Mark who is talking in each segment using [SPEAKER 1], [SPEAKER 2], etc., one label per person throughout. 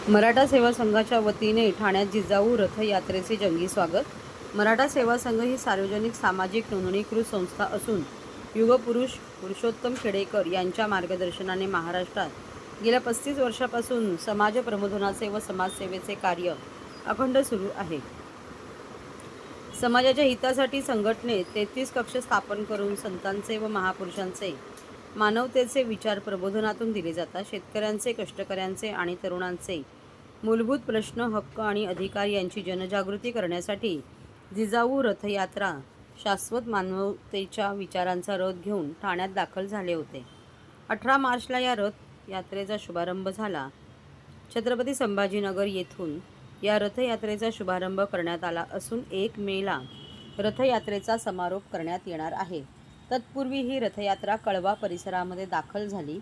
[SPEAKER 1] मराठा सेवा संघाच्या वतीने ठाण्यात जिजाऊ रथयात्रेचे जंगी स्वागत। मराठा सेवा संघ ही सार्वजनिक सामाजिक नोंदणीकृत संस्था असून युगपुरुष पुरुषोत्तम खेडेकर यांच्या मार्गदर्शनाने महाराष्ट्रात गेल्या 35 वर्षापासून समाज प्रबोधनाचे व समाजसेवेचे कार्य अखंड सुरू आहे। समाजाच्या हितासाठी संघटनेत 33 कक्ष स्थापन करून संतांचे व महापुरुषांचे मानवतेचे विचार प्रबोधनातून दिले जातात। शेतकऱ्यांचे, कष्टकऱ्यांचे आणि तरुणांचे मूलभूत प्रश्न, हक्क आणि अधिकार यांची जनजागृती करण्यासाठी जिजाऊ रथयात्रा शाश्वत मानवतेच्या विचारांचा रथ घेऊन ठाण्यात दाखल झाले होते। 18 मार्चला या रथ यात्रेचा शुभारंभ झाला। छत्रपती संभाजीनगर येथून या रथयात्रेचा शुभारंभ करण्यात आला असून 1 मेला रथयात्रेचा समारोप करण्यात येणार आहे। तत्पूर्वी ही रथयात्रा कळवा परिसरामध्ये दाखल झाली।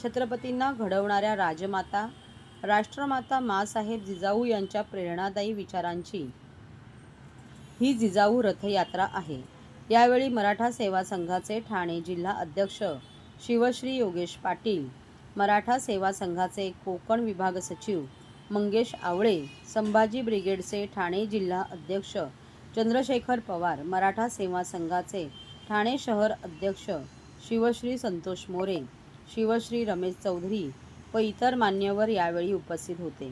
[SPEAKER 1] छत्रपतींना घडवणाऱ्या राजमाता राष्ट्रमाता माँसाहेब जिजाऊ यांच्या प्रेरणादायी विचारांची ही जिजाऊ रथयात्रा आहे। यावेळी मराठा सेवा संघाचे ठाणे जिल्हा अध्यक्ष शिवश्री योगेश पाटील, मराठा सेवा संघाचे कोकण विभाग सचिव मंगेश आवळे, संभाजी ब्रिगेडचे ठाणे जिल्हा अध्यक्ष चंद्रशेखर पवार, मराठा सेवा संघाचे ठाणे शहर अध्यक्ष शिवश्री संतोष मोरे, शिवश्री रमेश चौधरी व इतर मान्यवर यावेळी उपस्थित होते।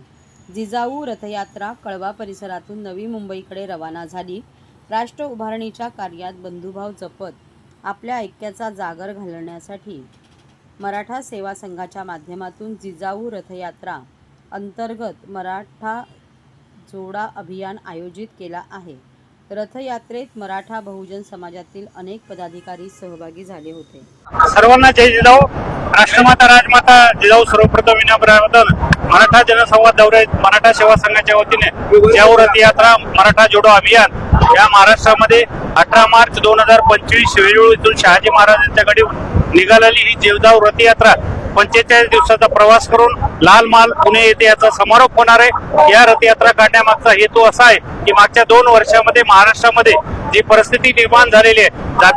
[SPEAKER 1] जिजाऊ रथयात्रा कळवा परिसरातून नवी मुंबईकडे रवाना झाली। राष्ट्र उभारणीच्या कार्यात बंधुभाव जपत आपल्या ऐक्याचा जागर घालण्यासाठी मराठा सेवा संघाच्या माध्यमातून जिजाऊ रथयात्रा अंतर्गत मराठा जोडा अभियान आयोजित केला आहे। रथयात्रेत मराठा बहुजन समाजातील अनेक पदाधिकारी सहभागी झाले होते।
[SPEAKER 2] सर्वांना जय जिजाऊ। राष्ट्रमाता राजमाता जिजाऊ सर्वप्रथम विनम्र मराठा जनसंवाद दौरे मराठा सेवा संघाच्या वतीने जिजाऊ रथयात्रा मराठा जोडो अभियान या महाराष्ट्रामध्ये 18 मार्च 2025 वेरूळ येथून शहाजी महाराजांच्याकडे निघालेली ही जिजाऊ रथयात्रा 45 दिवसाचा प्रवास करून लाल महाल पुणे येथे याचा समारोप होणार आहे। या रथयात्रा काढण्यामागचा हेतू असा आहे की मागच्या 2 वर्षामध्ये महाराष्ट्रामध्ये जी परिस्थिती निर्माण झालेली आहे,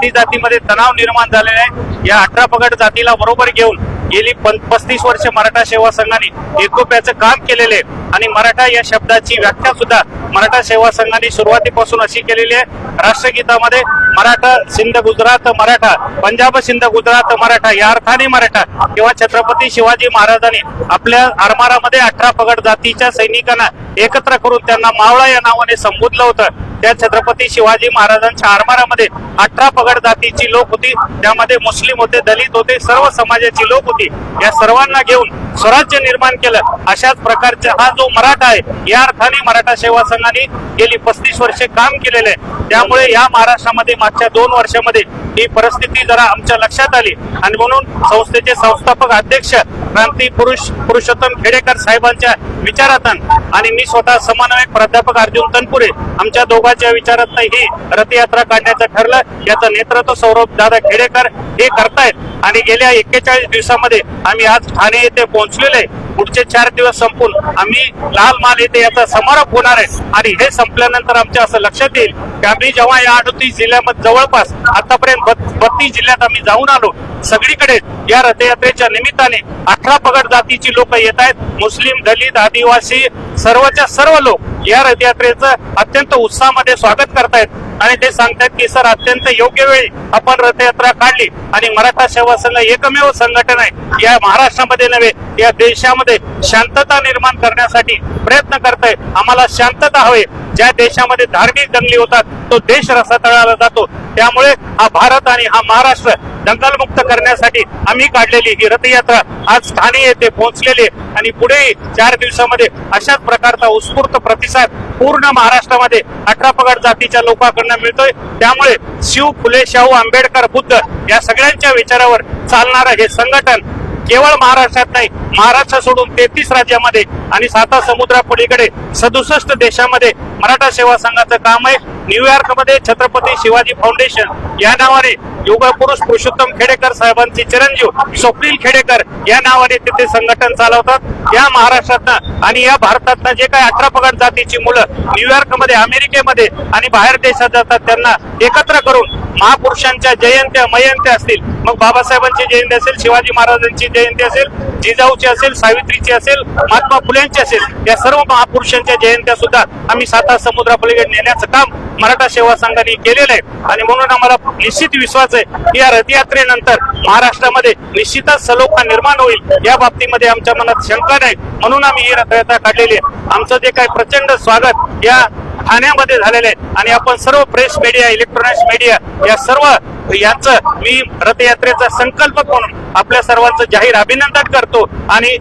[SPEAKER 2] जातीमध्ये तणाव निर्माण झालेला आहे, या 18 पगड जातीला बरोबर घेऊन गेली 35 वर्ष मराठा सेवा संघाने एकोप्याचं काम केलेले आहे आणि मराठा या शब्दाची व्याख्या सुद्धा मराठा सेवा संघाने सुरुवातीपासून अशी केलेली आहे। राष्ट्रगीतामध्ये मराठा सिंध गुजरात मराठा, पंजाब सिंध गुजरात मराठा या अर्थाने मराठा किंवा छत्रपती शिवाजी महाराजांनी आपल्या आरमारामध्ये 18 पगड जातीच्या सैनिकांना एकत्र करून त्यांना मावळा या नावाने संबोधलं होतं। त्या छत्रपती शिवाजी महाराजांच्या आरमारामध्ये 18 पगड जातीची लोक होती, त्यामध्ये मुस्लिम होते, दलित होते, सर्व समाजाची लोक होती। या सर्वांना घेऊन स्वराज्य निर्माण केलं। अशाच प्रकारचा हा जो मराठा आहे या अर्थाने मराठा सेवा संघाने गेली 35 वर्षे काम केलेलं आहे। त्यामुळे या महाराष्ट्रामध्ये मागच्या 2 वर्षामध्ये ही परिस्थिती जरा आमच्या लक्षात आली आणि म्हणून संस्थेचे संस्थापक अध्यक्ष क्रांती पुरुषोत्तम खेडेकर साहेबांच्या विचारातून आणि मी स्वतः समन्वयक प्राध्यापक अर्जुन तनपुरे आमच्या दोघांच्या विचारातून ही रथयात्रा काढण्याचं ठरलं। याचं नेतृत्व सौरभ दादा खेडेकर हे करतायत आणि गेल्या 41 दिवसामध्ये आम्ही आज ठाणे येथे पोहोचलेले आहे। पुढचे 4 दिवस संपून आम्ही लाल महाल येथे याचा समारोप होणार आहे आणि हे संपल्यानंतर आमच्या असं लक्षात येईल की आम्ही जेव्हा या 38 जिल्ह्यामध्ये जवळपास आतापर्यंत 32 जिल्ह्यात आम्ही जाऊन आलो, सगळीकडे या रथयात्रेच्या निमित्ताने 18 पगड जातीची लोक येत आहेत। मुस्लिम, दलित, आदिवासी सर्वच्या सर्व लोक या रथयात्रेचं अत्यंत उत्साहामध्ये स्वागत करतायत आणि ते सांगतात की सर अत्यंत योग्य वेळी आपण रथयात्रा काढली आणि मराठा सेवा संघ एकमेव संघटन आहे या महाराष्ट्रामध्ये नव्हे या देशामध्ये शांतता निर्माण करण्यासाठी प्रयत्न करताय। आम्हाला शांतता हवी। ज्या देशामध्ये धार्मिक दंगली होतात तो देश रसातळाला जातो। त्यामुळे हा भारत आणि हा महाराष्ट्र दंगलमुक्त करण्यासाठी आम्ही काढलेली ही रथयात्रा आज ठाणे येथे पोहोचलेली आणि पुढे 4 दिवसामध्ये अशाच प्रकारचा उत्स्फूर्त प्रतिसाद पूर्ण महाराष्ट्रामध्ये 18 पगड जातीच्या लोकांकडून मिळतोय। त्यामुळे शिव, फुले, शाहू, आंबेडकर, बुद्ध या सगळ्यांच्या विचारावर चालणारं हे संघटन केवळ महाराष्ट्रात नाही, महाराष्ट्र सोडून 33 राज्यामध्ये आणि 7 समुद्रापलीकडे 67 देशामध्ये मराठा सेवा संघाचं काम आहे। न्यूयॉर्क मध्ये छत्रपती शिवाजी फाउंडेशन या नावाने युगपुरुष पुरुषोत्तम खेडेकर साहेबांचे चिरंजीव स्वप्नील खेडेकर या नावाने तिथे संघटन चालवतात। या महाराष्ट्रातनं आणि या भारतातनं जे काही 18 पगड जातीची मुलं न्यूयॉर्क मध्ये, अमेरिकेमध्ये आणि बाहेर देशात जातात, त्यांना एकत्र करून महापुरुषांच्या जयंत्या मयंत्या असतील, मग बाबासाहेबांची जयंती असेल, शिवाजी महाराजांची जयंती असेल, जिजाऊची असेल, सावित्रीची असेल, महात्मा फुलेंची असेल, या सर्व महापुरुषांच्या जयंत्या सुद्धा आम्ही साता समुद्रापलीकडे नेण्याचं काम मराठा सेवा संघाने केलेलं आहे। आणि म्हणून आम्हाला निश्चित विश्वास आहे की या रथयात्रेनंतर महाराष्ट्रामध्ये निश्चितच सलोखा निर्माण होईल, या बाबतीमध्ये आमच्या मनात शंका नाही, म्हणून आम्ही ही रथयात्रा काढलेली आहे। आमचं जे काही प्रचंड स्वागत या ठाण्यामध्ये झालेलं आहे आणि आपण सर्व प्रेस मीडिया, इलेक्ट्रॉनिक्स मीडिया या सर्व यांचं मी रथयात्रेचा संकल्पक म्हणून आपल्या सर्वांचं जाहीर अभिनंदन करतो आणि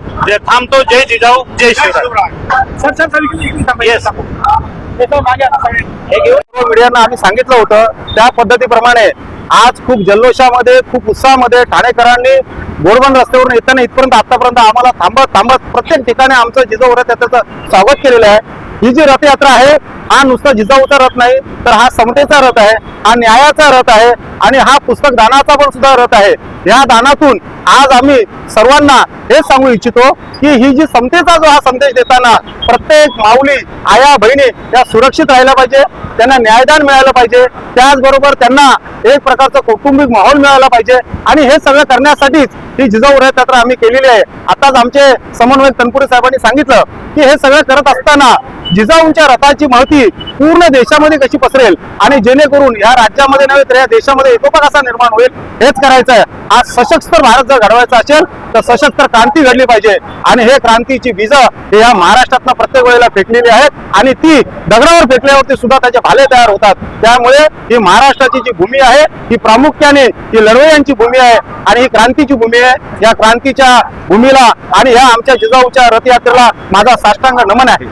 [SPEAKER 2] थांबतो। जय जिजाऊ, जय शिवराय। Yes.
[SPEAKER 3] मीडियांना आम्ही सांगितलं होतं त्या पद्धतीप्रमाणे आज खूप जल्लोषामध्ये, खूप उत्साहामध्ये ठाणेकरांनी गोरबंद रस्त्यावरून येताना इथपर्यंत आतापर्यंत आम्हाला थांबत प्रत्येक ठिकाणी आमचं जिजाऊ रथयात्रेचं स्वागत केलेलं आहे। ही जी रथयात्रा आहे हा नुसता जिजाऊचा रथ नाही, तर हा समतेचा रथ आहे, हा न्यायाचा रथ आहे आणि हा पुस्तक दानाचा पण सुद्धा रथ आहे। या दानातून आज आम्ही सर्वांना हे सांगू इच्छितो की ही जी समतेचा जो हा संदेश देताना प्रत्येक माऊली, आया, बहिणी या सुरक्षित राहायला पाहिजे, त्यांना न्यायदान मिळालं पाहिजे, त्याचबरोबर त्यांना एक प्रकारचा कौटुंबिक माहोल मिळाला पाहिजे आणि हे सगळं करण्यासाठीच ही जिजाऊ रथयात्रा आम्ही केलेली आहे। आताच आमचे समन्वयक तनपुरे साहेबांनी सांगितलं की हे सगळं करत असताना जिजाऊंच्या रथाची महती पूर्ण देशामध्ये कशी पसरेल आणि जेणेकरून या राज्यामध्ये नव्हे तर या देशामध्ये एकोपा कसा निर्माण होईल हेच करायचं आहे। आज सशस्त्र भारत जर घडवायचा असेल तर सशस्त्र क्रांती घडली पाहिजे आणि हे क्रांतीची बीज हे या महाराष्ट्रातनं प्रत्येक वेळेला फेकलेली आहेत आणि ती दगडावर फेकल्यावरती सुद्धा त्याचे भाले तयार होतात। त्यामुळे ही महाराष्ट्राची जी भूमी आहे ही प्रामुख्याने ही लढवय्यांची भूमी आहे आणि ही क्रांतीची भूमी आहे। या क्रांतीच्या भूमीला आणि ह्या आमच्या जिजाऊच्या रथयात्रेला माझा साष्टांग नमन आहे।